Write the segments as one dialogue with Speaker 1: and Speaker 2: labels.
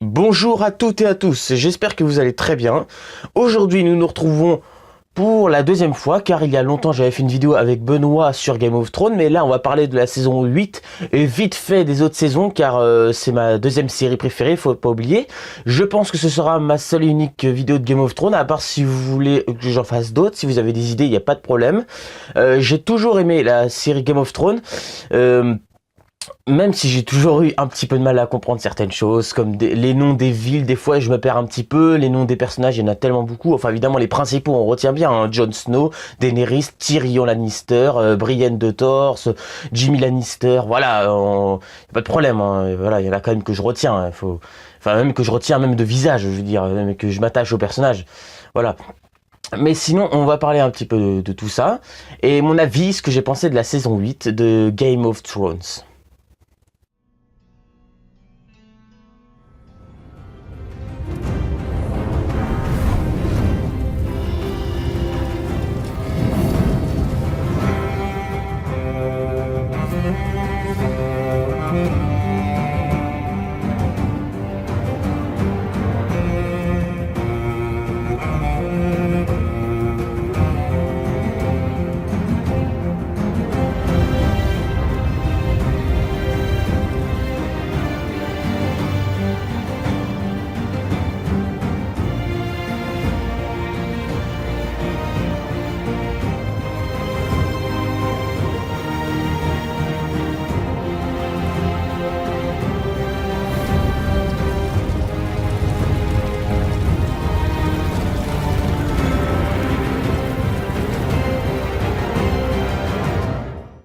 Speaker 1: Bonjour à toutes et à tous, j'espère que vous allez très bien. Aujourd'hui nous nous retrouvons pour la deuxième fois, car il y a longtemps j'avais fait une vidéo avec Benoît sur Game of Thrones, mais là on va parler de la saison 8 et vite fait des autres saisons, car c'est ma deuxième série préférée, faut pas oublier. Je pense que ce sera ma seule et unique vidéo de Game of Thrones, à part si vous voulez que j'en fasse d'autres, si vous avez des idées, il n'y a pas de problème. J'ai toujours aimé la série Game of Thrones. Même si j'ai toujours eu un petit peu de mal à comprendre certaines choses, comme les noms des villes, des fois je me perds un petit peu, les noms des personnages, il y en a tellement beaucoup, enfin évidemment les principaux on retient bien, hein. Jon Snow, Daenerys, Tyrion Lannister, Brienne de Tarse, Jaime Lannister, voilà, y a pas de problème, hein. Voilà, il y en a quand même que je retiens, hein. Enfin même que je retiens même de visage, je veux dire, même que je m'attache au personnage, voilà. Mais sinon, on va parler un petit peu de tout ça, et mon avis, ce que j'ai pensé de la saison 8 de Game of Thrones.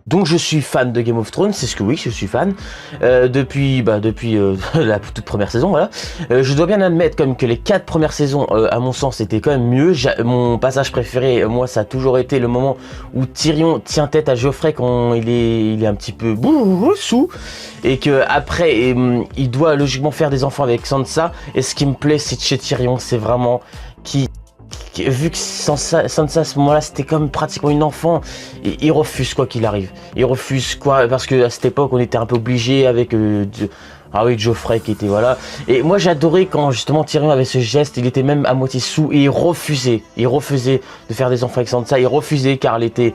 Speaker 1: Donc je suis fan de Game of Thrones, c'est ce que oui, je suis fan depuis la toute première saison, voilà. Je dois bien admettre comme que les 4 premières saisons, à mon sens, étaient quand même mieux. Mon passage préféré, moi, ça a toujours été le moment où Tyrion tient tête à Geoffrey quand il est un petit peu sous, et que après il doit logiquement faire des enfants avec Sansa. Et ce qui me plaît, c'est chez Tyrion, c'est vraiment vu que Sansa à ce moment-là c'était comme pratiquement une enfant, et il refuse quoi qu'il arrive. Il refuse quoi, parce que à cette époque on était un peu obligé avec Geoffrey qui était voilà. Et moi j'adorais quand justement Tyrion avait ce geste, il était même à moitié sous et il refusait de faire des enfants avec Sansa, il refusait car elle était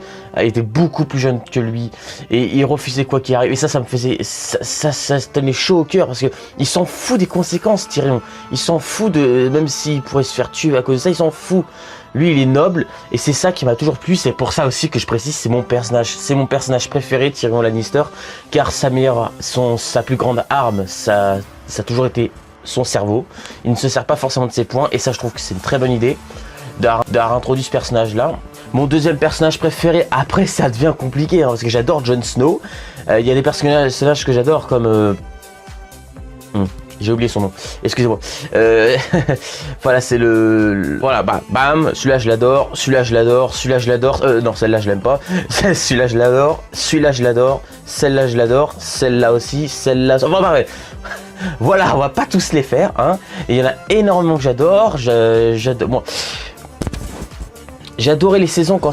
Speaker 1: beaucoup plus jeune que lui et il refusait quoi qu'il arrive. Et ça me faisait ça tenait chaud au cœur parce que il s'en fout des conséquences Tyrion. Il s'en fout de même s'il pourrait se faire tuer à cause de ça, il s'en fout. Lui, il est noble, et c'est ça qui m'a toujours plu. C'est pour ça aussi que je précise, c'est mon personnage préféré, Tyrion Lannister, car sa plus grande arme, ça a toujours été son cerveau. Il ne se sert pas forcément de ses poings, et ça, je trouve que c'est une très bonne idée d'avoir introduit ce personnage-là. Mon deuxième personnage préféré, après, ça devient compliqué, hein, parce que j'adore Jon Snow. Il y a des personnages que j'adore, comme j'ai oublié son nom, excusez-moi. Voilà, c'est voilà, bam, celui-là je l'adore, celui-là je l'adore, celui-là je l'adore. Non, celle-là je l'aime pas. Celui-là je l'adore, celui-là je l'adore, celle-là je l'adore, celle-là aussi, celle-là. Enfin, bref. Voilà, on va pas tous les faire, hein. Et il y en a énormément que j'adore. Bon, j'ai adoré les saisons quand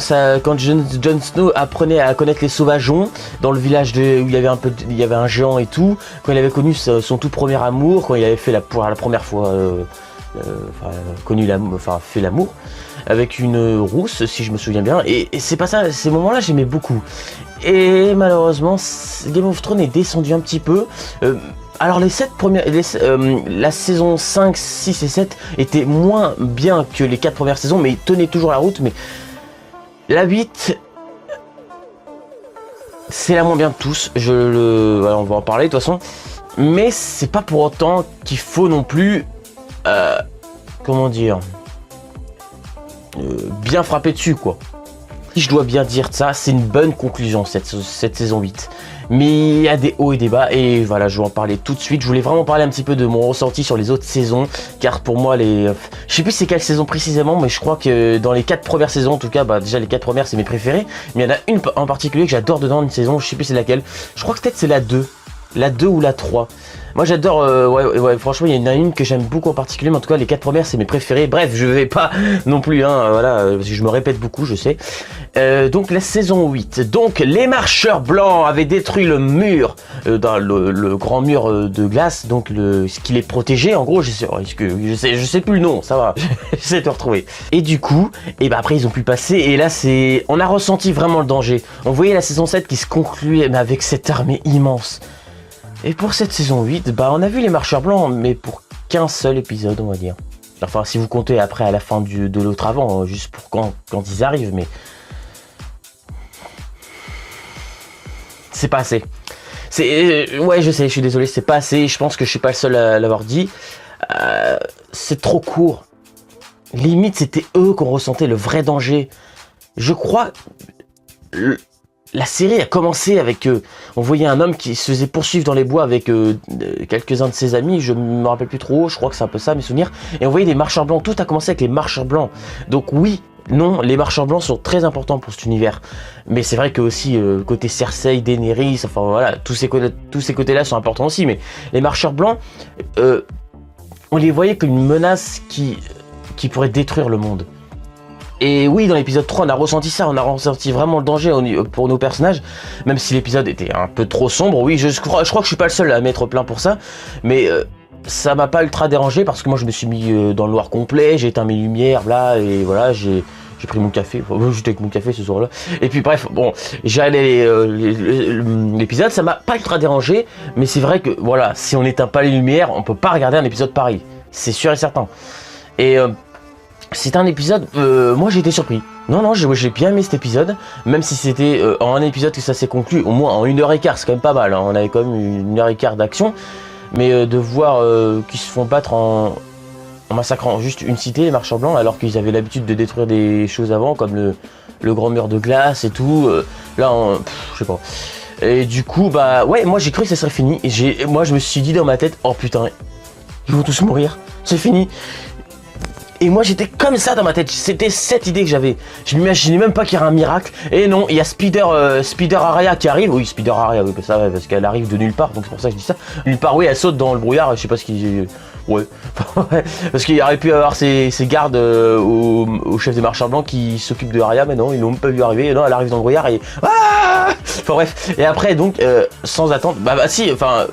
Speaker 1: Jon Snow apprenait à connaître les sauvageons dans le village où il y avait un géant et tout, quand il avait connu son tout premier amour, quand il avait fait pour la première fois fait l'amour avec une rousse, si je me souviens bien, et c'est pas ça, ces moments-là j'aimais beaucoup. Et malheureusement Game of Thrones est descendu un petit peu. Alors la saison 5, 6 et 7 était moins bien que les 4 premières saisons, mais tenait toujours la route. Mais la 8, c'est la moins bien de tous. Voilà, on va en parler de toute façon. Mais c'est pas pour autant qu'il faut non plus, comment dire, bien frapper dessus quoi. Si je dois bien dire ça, c'est une bonne conclusion cette saison 8. Mais il y a des hauts et des bas, et voilà, je vais en parler tout de suite. Je voulais vraiment parler un petit peu de mon ressenti sur les autres saisons, car pour moi, je sais plus c'est quelle saison précisément, mais je crois que dans les 4 premières saisons, en tout cas, déjà les 4 premières c'est mes préférées, mais il y en a une en particulier que j'adore dedans, une saison, je sais plus c'est laquelle, je crois que peut-être c'est la 2. la 2 ou la 3. Moi j'adore, ouais, franchement il y en a une que j'aime beaucoup en particulier, mais en tout cas les 4 premières c'est mes préférées. Bref, je vais pas non plus, voilà, parce que je me répète beaucoup, je sais. Donc la saison 8, donc les marcheurs blancs avaient détruit le mur, dans le grand mur de glace, donc ce qui les protégeait, en gros, je sais plus le nom, ça va, j'essaie de retrouver. Et du coup, et ben après ils ont pu passer, et là on a ressenti vraiment le danger. On voyait la saison 7 qui se concluait, mais avec cette armée immense. Et pour cette saison 8, bah on a vu les marcheurs blancs, mais pour qu'un seul épisode, on va dire. Enfin, si vous comptez après à la fin de l'autre avant, juste pour quand ils arrivent, mais... C'est pas assez. Ouais, je sais, je suis désolé, c'est pas assez, je pense que je suis pas le seul à l'avoir dit. C'est trop court. Limite, c'était eux qu'on ressentait le vrai danger. Je crois... La série a commencé avec... on voyait un homme qui se faisait poursuivre dans les bois avec quelques-uns de ses amis, je me rappelle plus trop, je crois que c'est un peu ça mes souvenirs, et on voyait des marcheurs blancs, tout a commencé avec les marcheurs blancs. Donc oui, non, les marcheurs blancs sont très importants pour cet univers, mais c'est vrai que aussi côté Cersei, Daenerys, enfin voilà, tous ces côtés-là sont importants aussi, mais les marcheurs blancs, on les voyait comme une menace qui pourrait détruire le monde. Et oui, dans l'épisode 3, on a ressenti ça, on a ressenti vraiment le danger pour nos personnages, même si l'épisode était un peu trop sombre. Oui, je crois que je suis pas le seul à mettre plein pour ça, mais ça m'a pas ultra dérangé parce que moi je me suis mis dans le noir complet, j'ai éteint mes lumières, là, et voilà, j'ai pris mon café, j'étais avec mon café ce soir-là. Et puis bref, bon, j'ai allé l'épisode, ça m'a pas ultra dérangé, mais c'est vrai que voilà, si on n'éteint pas les lumières, on peut pas regarder un épisode pareil, c'est sûr et certain. Et c'est un épisode, moi j'ai été surpris. Non, j'ai bien aimé cet épisode, même si c'était en un épisode que ça s'est conclu, au moins en 1h15, c'est quand même pas mal, hein. On avait quand même 1h15 d'action, mais de voir qu'ils se font battre en massacrant juste une cité, les marchands blancs, alors qu'ils avaient l'habitude de détruire des choses avant, comme le grand mur de glace et tout, là, je sais pas. Et du coup, bah ouais, moi j'ai cru que ça serait fini, et moi je me suis dit dans ma tête, oh putain, ils vont tous mourir, c'est fini. Et moi j'étais comme ça dans ma tête, c'était cette idée que j'avais. Je m'imaginais même pas qu'il y aurait un miracle. Et non, il y a Spider Arya qui arrive. Oui, Spider Arya, oui, ça, parce qu'elle arrive de nulle part, donc c'est pour ça que je dis ça. Nulle part, oui, elle saute dans le brouillard, je sais pas ce qu'il... Ouais, parce qu'il aurait pu avoir ses gardes au chef des marchands blancs qui s'occupent de Arya, mais non, ils l'ont même pas vu arriver. Et non, elle arrive dans le brouillard et... Ah, enfin bref, et après donc, sans attendre, bah si, enfin...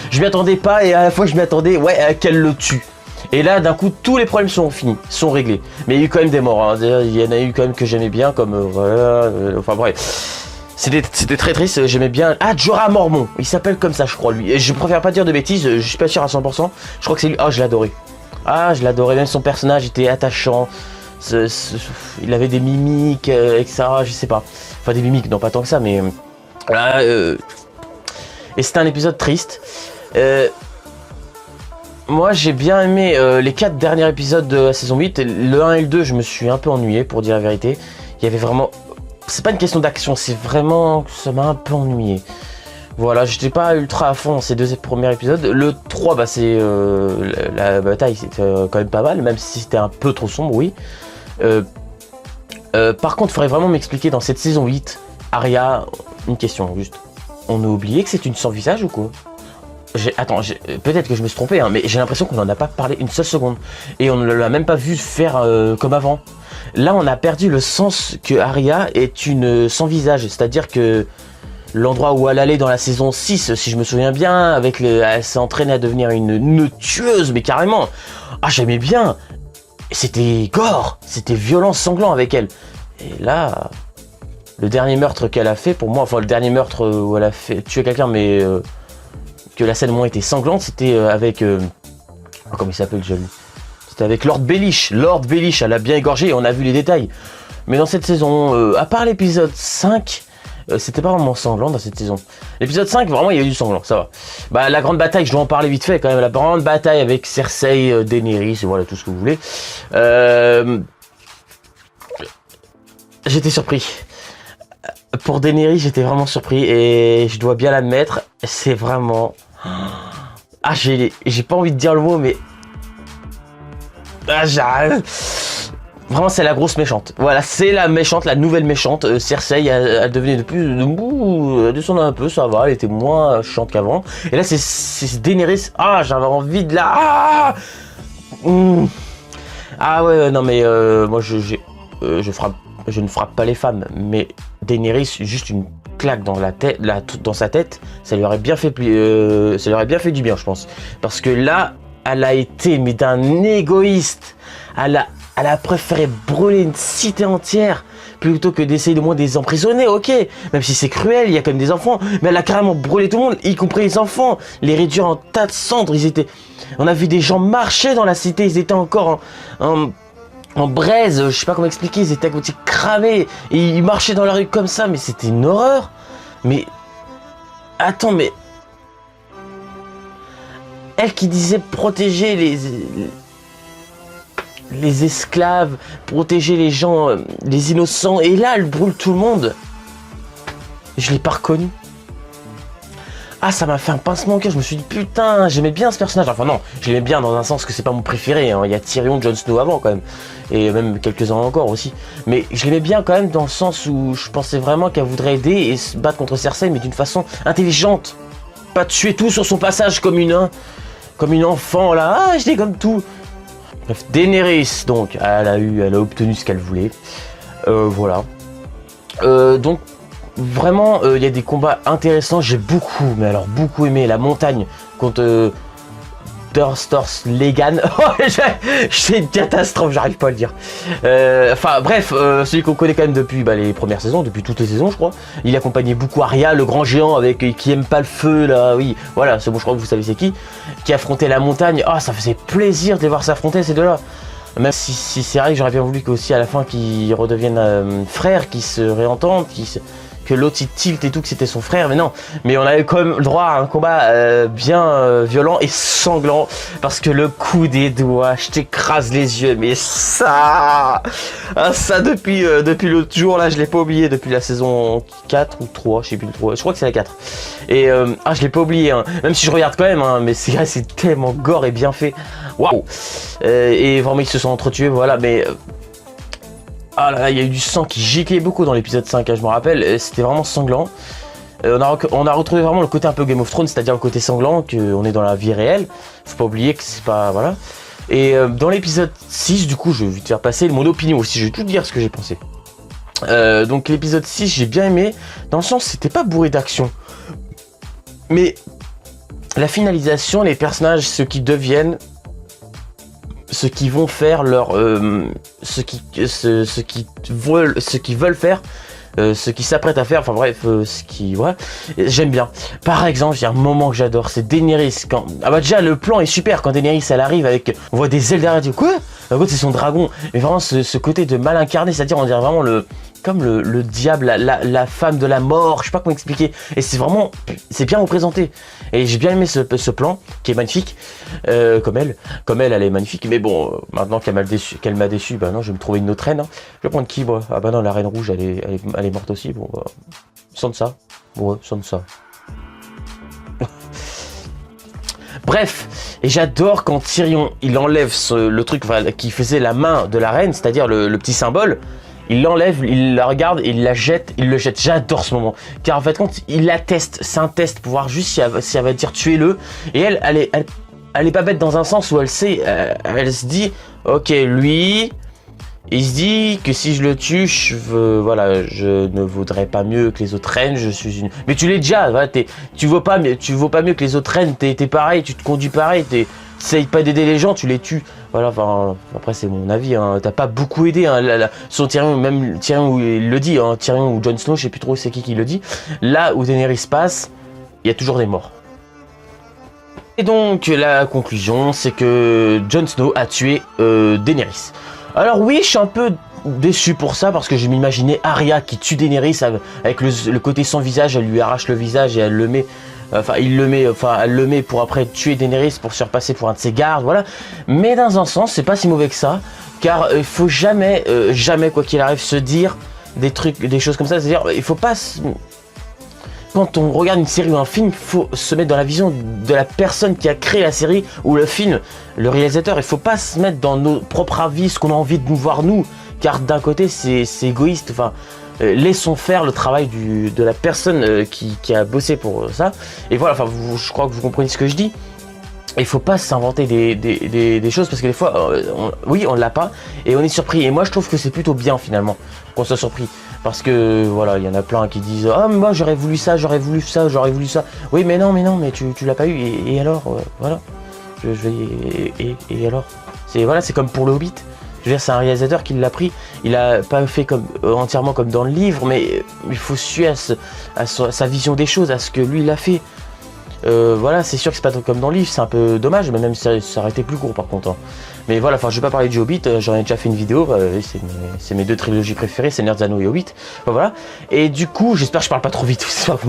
Speaker 1: Je m'y attendais pas et à la fois je m'y attendais, ouais, qu'elle le tue. Et là, d'un coup, tous les problèmes sont finis, sont réglés. Mais il y a eu quand même des morts, hein. Il y en a eu quand même que j'aimais bien, comme... voilà, enfin bref. C'était très triste, j'aimais bien... Ah, Jorah Mormont, il s'appelle comme ça, je crois, lui. Et je préfère pas dire de bêtises, je suis pas sûr à 100%. Je crois que c'est lui. Ah, je l'adorais. Ah, je l'adorais, même son personnage était attachant. Il avait des mimiques, etc., je sais pas. Enfin, des mimiques, non pas tant que ça, mais... Voilà, et c'était un épisode triste. Moi j'ai bien aimé les 4 derniers épisodes de la saison 8, le 1 et le 2 je me suis un peu ennuyé pour dire la vérité. Il y avait vraiment... C'est pas une question d'action, c'est vraiment... Ça m'a un peu ennuyé. Voilà, j'étais pas ultra à fond dans ces 2 premiers épisodes. Le 3, bah c'est... la bataille c'était quand même pas mal, même si c'était un peu trop sombre, oui. Par contre, il faudrait vraiment m'expliquer dans cette saison 8, Arya, une question juste. On a oublié que c'est une sans visage ou quoi? Attends, peut-être que je me suis trompé, hein, mais j'ai l'impression qu'on n'en a pas parlé une seule seconde. Et on ne l'a même pas vu faire comme avant. Là, on a perdu le sens que Arya est une sans visage. C'est-à-dire que l'endroit où elle allait dans la saison 6, si je me souviens bien, elle s'est entraînée à devenir une tueuse, mais carrément. Ah, j'aimais bien. C'était gore, c'était violent, sanglant avec elle. Et là, le dernier meurtre qu'elle a fait, pour moi, enfin le dernier meurtre où elle a fait tuer quelqu'un, mais... que la scène moins était sanglante, c'était avec... comment il s'appelle déjà lui? C'était avec Lord Baelish. Lord Baelish, elle a bien égorgé et on a vu les détails. Mais dans cette saison, à part l'épisode 5, c'était pas vraiment sanglant dans cette saison. L'épisode 5, vraiment, il y a eu du sanglant, ça va. Bah, la grande bataille, je dois en parler vite fait quand même. La grande bataille avec Cersei, Daenerys, et voilà, tout ce que vous voulez. J'étais surpris. Pour Daenerys, j'étais vraiment surpris et je dois bien l'admettre, c'est vraiment... Ah, j'ai pas envie de dire le mot, mais... Ah, j'arrive... Vraiment, c'est la grosse méchante. Voilà, c'est la méchante, la nouvelle méchante. Cersei, elle devenait de plus debout, elle descendait un peu, ça va, elle était moins chiante qu'avant. Et là, c'est Daenerys. Ah, j'avais envie de la... Ah, ah ouais, non mais moi, je ne frappe pas les femmes, mais Daenerys, juste une claque dans la tête, dans sa tête, ça lui aurait bien fait du bien, je pense. Parce que là, elle a été, mais d'un égoïste. Elle a préféré brûler une cité entière plutôt que d'essayer de moins les emprisonner, ok. Même si c'est cruel, il y a quand même des enfants. Mais elle a carrément brûlé tout le monde, y compris les enfants. Les réduire en tas de cendres. On a vu des gens marcher dans la cité, ils étaient encore en braise, je sais pas comment expliquer, ils étaient à côté cramés. Et ils marchaient dans la rue comme ça, mais c'était une horreur. Mais... Attends, mais... Elle qui disait protéger les esclaves, protéger les gens, les innocents, et là elle brûle tout le monde. Je l'ai pas reconnu. Ah, ça m'a fait un pincement au cœur, je me suis dit putain, j'aimais bien ce personnage. Enfin non, je l'aimais bien dans un sens que c'est pas mon préféré, hein. Il y a Tyrion, Jon Snow avant quand même, et même quelques-uns encore aussi. Mais je l'aimais bien quand même dans le sens où je pensais vraiment qu'elle voudrait aider et se battre contre Cersei, mais d'une façon intelligente. Pas tuer tout sur son passage comme une enfant là, ah je dégomme tout. Bref, Daenerys, donc, elle a obtenu ce qu'elle voulait. Voilà. Donc, vraiment, il y a des combats intéressants. J'ai beaucoup, mais alors beaucoup aimé la montagne contre Stors Legan. C'est une catastrophe, j'arrive pas à le dire. Enfin bref, celui qu'on connaît quand même depuis les premières saisons, depuis toutes les saisons je crois. Il accompagnait beaucoup Arya, le grand géant qui aime pas le feu là, oui, voilà, c'est bon, je crois que vous savez c'est qui affrontait la montagne. Ah, ça faisait plaisir de les voir s'affronter ces deux-là. Même si c'est vrai que j'aurais bien voulu qu'aussi à la fin qu'ils redeviennent frères, qu'ils se réentendent, que l'autre il tilt et tout, que c'était son frère, mais non. Mais on avait quand même le droit à un combat bien violent et sanglant, parce que le coup des doigts, je t'écrase les yeux, mais ça, depuis l'autre jour là, je l'ai pas oublié, depuis la saison 4 ou 3, je sais plus le 3, je crois que c'est la 4. Et je l'ai pas oublié, hein. Même si je regarde quand même, hein, mais c'est tellement gore et bien fait. Waouh. Et vraiment ils se sont entretués, voilà, mais... Ah là là, il y a eu du sang qui giclait beaucoup dans l'épisode 5, hein, je me rappelle, c'était vraiment sanglant. On a retrouvé vraiment le côté un peu Game of Thrones, c'est-à-dire le côté sanglant, qu'on est dans la vie réelle. Faut pas oublier que c'est pas... Voilà. Et dans l'épisode 6, du coup, je vais vite faire passer mon opinion aussi, je vais tout dire ce que j'ai pensé. Donc l'épisode 6, j'ai bien aimé, dans le sens c'était pas bourré d'action. Mais la finalisation, les personnages, ce qu'ils deviennent... ce qu'ils vont faire, ce qu'ils veulent faire, ce qu'ils s'apprêtent à faire, enfin bref, ouais, j'aime bien. Par exemple, il y a un moment que j'adore, c'est Daenerys quand... Ah bah déjà, le plan est super quand Daenerys elle arrive avec... On voit des ailes derrière, quoi ? En fait, c'est son dragon. Mais vraiment, ce côté de mal incarné, c'est-à-dire, on dirait vraiment le diable, la femme de la mort, je sais pas comment expliquer. Et c'est vraiment, c'est bien représenté. Et j'ai bien aimé ce plan, qui est magnifique, comme elle est magnifique. Mais bon, maintenant qu'elle m'a déçu, bah non, je vais me trouver une autre reine. Hein. Je vais prendre qui, moi ? Ah bah non, la reine rouge, elle est morte aussi. Bon, bah, Sansa. Ouais, Sansa. Bref, et j'adore quand Tyrion, il enlève le truc qui faisait la main de la reine, c'est-à-dire le petit symbole. Il l'enlève, il la regarde, il la jette, il le jette. J'adore ce moment. Car en fait, quand il la teste, c'est un test pour voir juste si elle va dire tuez-le. Et elle est pas bête dans un sens où elle sait, elle se dit, ok, lui, il se dit que si je le tue, je ne vaudrais pas mieux que les autres reines, je suis une... Mais tu l'es déjà, voilà, tu vaux pas mieux que les autres reines, t'es pareil, tu te conduis pareil, t'essayes pas d'aider les gens, tu les tues. Voilà, enfin, après c'est mon avis, hein. T'as pas beaucoup aidé, hein. Son Tyrion, même Tyrion où il le dit, hein. Tyrion ou Jon Snow, je sais plus trop c'est qui le dit. Là où Daenerys passe, il y a toujours des morts. Et donc la conclusion, c'est que Jon Snow a tué Daenerys. Alors oui, je suis un peu déçu pour ça, parce que je m'imaginais Arya qui tue Daenerys avec le côté sans visage, elle lui arrache le visage et elle le met... elle le met pour après tuer Daenerys pour se repasser pour un de ses gardes, voilà. Mais dans un sens, c'est pas si mauvais que ça, car il faut jamais quoi qu'il arrive, se dire des choses comme ça. C'est-à-dire, il faut quand on regarde une série ou un film, il faut se mettre dans la vision de la personne qui a créé la série ou le film, le réalisateur. Il faut pas se mettre dans nos propres avis, ce qu'on a envie de nous voir nous, car d'un côté c'est égoïste. Enfin, laissons faire le travail de la personne qui a bossé pour ça. Et voilà, enfin, je crois que vous comprenez ce que je dis. Il faut pas s'inventer des choses parce que des fois, oui, on l'a pas et on est surpris. Et moi, je trouve que c'est plutôt bien finalement qu'on soit surpris parce que voilà, il y en a plein qui disent ah mais moi j'aurais voulu ça, j'aurais voulu ça, j'aurais voulu ça. Oui, mais non, mais tu l'as pas eu et alors voilà. Et alors, c'est comme pour le Hobbit. Je veux dire, c'est un réalisateur qui l'a pris. Il a pas fait comme entièrement comme dans le livre, mais il faut suivre à sa vision des choses, à ce que lui il a fait. Voilà, c'est sûr que c'est pas comme dans le livre, c'est un peu dommage, mais même ça aurait été plus court par contre. Hein. Mais voilà, enfin je vais pas parler du Hobbit, j'en ai déjà fait une vidéo, c'est mes deux trilogies préférées, c'est Seigneur des Anneaux et Hobbit. Enfin, voilà. Et du coup, j'espère que je parle pas trop vite, j'espère que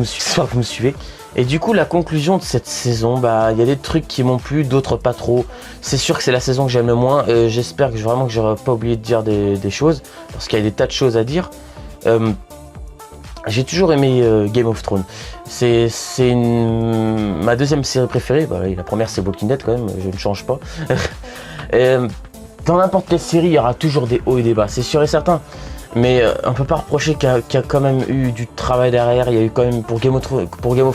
Speaker 1: vous me suivez. Et du coup, la conclusion de cette saison, bah il y a des trucs qui m'ont plu, d'autres pas trop. C'est sûr que c'est la saison que j'aime le moins. J'espère que vraiment que j'aurais pas oublié de dire des choses, parce qu'il y a des tas de choses à dire. J'ai toujours aimé Game of Thrones. C'est ma deuxième série préférée. Bah, la première c'est Walking Dead quand même, je ne change pas. Dans n'importe quelle série, il y aura toujours des hauts et des bas, c'est sûr et certain. Mais on peut pas reprocher qu'il y a quand même eu du travail derrière. Il y a eu quand même pour Game of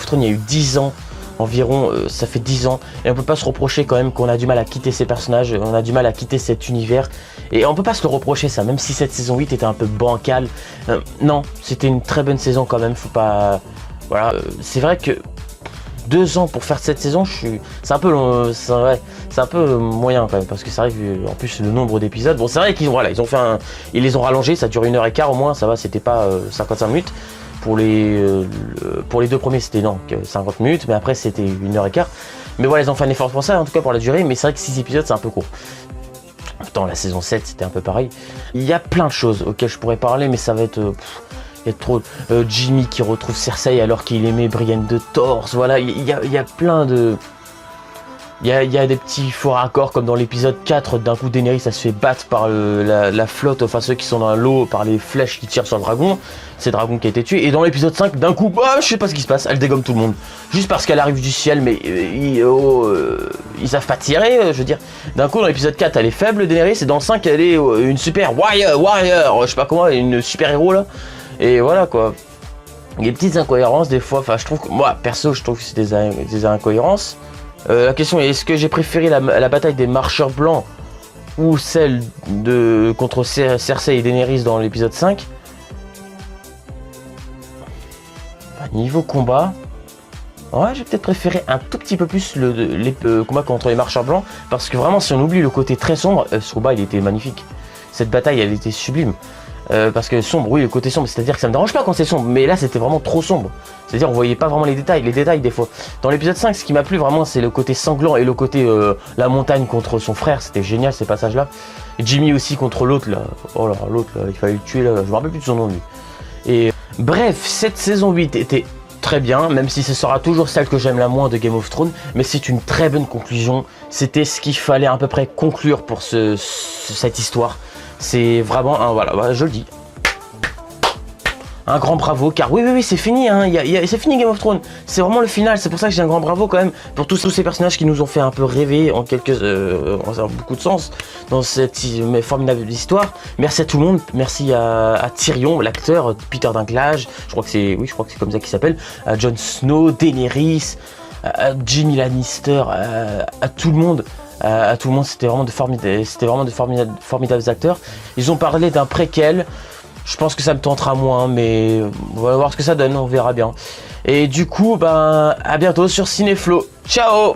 Speaker 1: Thrones, il y a eu 10 ans environ, ça fait 10 ans. Et on peut pas se reprocher quand même qu'on a du mal à quitter ces personnages, on a du mal à quitter cet univers. Et on peut pas se le reprocher ça, même si cette saison 8 était un peu bancale. Non, c'était une très bonne saison quand même, faut pas... Voilà, c'est vrai que 2 ans pour faire cette saison, c'est un peu long, c'est un peu moyen quand même, parce que c'est vrai que en plus le nombre d'épisodes, bon c'est vrai qu'ils ils ont fait ils les ont rallongés, ça dure 1h15 au moins, ça va, c'était pas 55 minutes. Pour les deux premiers c'était 50 minutes, mais après c'était 1h15. Mais voilà, ils ont fait un effort pour ça, en tout cas pour la durée, mais c'est vrai que 6 épisodes c'est un peu court. Pourtant la saison 7 c'était un peu pareil. Il y a plein de choses auxquelles je pourrais parler, mais ça va être... il y a trop... Jimmy qui retrouve Cersei alors qu'il aimait Brienne de Tarth, voilà, il y a plein de... Il y a des petits faux raccords comme dans l'épisode 4, d'un coup Daenerys ça se fait battre par la flotte, enfin ceux qui sont dans l'eau, par les flèches qui tirent sur le dragon, c'est le dragon qui a été tué, et dans l'épisode 5 d'un coup, je sais pas ce qui se passe, elle dégomme tout le monde, juste parce qu'elle arrive du ciel, mais ils savent pas tirer, je veux dire, d'un coup dans l'épisode 4 elle est faible Daenerys, et dans le 5 elle est une super warrior, je sais pas comment, une super héros là, et voilà quoi. Il y a des petites incohérences des fois, enfin je trouve que, moi perso je trouve que c'est des incohérences. La question est, est-ce que j'ai préféré la bataille des marcheurs blancs ou celle contre Cersei et Daenerys dans l'épisode 5? Niveau combat, ouais, j'ai peut-être préféré un tout petit peu plus les combats contre les marcheurs blancs, parce que vraiment si on oublie le côté très sombre, ce combat il était magnifique. Cette bataille elle était sublime. Parce que sombre, oui, le côté sombre, c'est-à-dire que ça me dérange pas quand c'est sombre, mais là c'était vraiment trop sombre. C'est-à-dire on voyait pas vraiment les détails des fois. Dans l'épisode 5, ce qui m'a plu vraiment, c'est le côté sanglant et le côté la montagne contre son frère, c'était génial ces passages-là. Et Jimmy aussi contre l'autre là, oh là, l'autre là, il fallait le tuer là, je me rappelle plus de son nom lui. Et bref, cette saison 8 était très bien, même si ce sera toujours celle que j'aime la moins de Game of Thrones, mais c'est une très bonne conclusion. C'était ce qu'il fallait à peu près conclure pour cette histoire. C'est vraiment voilà, je le dis. Un grand bravo, car oui, c'est fini, hein, c'est fini Game of Thrones. C'est vraiment le final, c'est pour ça que j'ai un grand bravo quand même pour tous ces personnages qui nous ont fait un peu rêver en beaucoup de sens dans cette formidable histoire. Merci à tout le monde, merci à Tyrion, l'acteur, Peter Dinklage, je crois que c'est comme ça qu'il s'appelle, à Jon Snow, Daenerys, à Jaime Lannister, à tout le monde. C'était vraiment de formidables acteurs. Ils ont parlé d'un préquel. Je pense que ça me tentera moins, mais on va voir ce que ça donne, on verra bien. Et du coup, à bientôt sur Cinéflo. Ciao!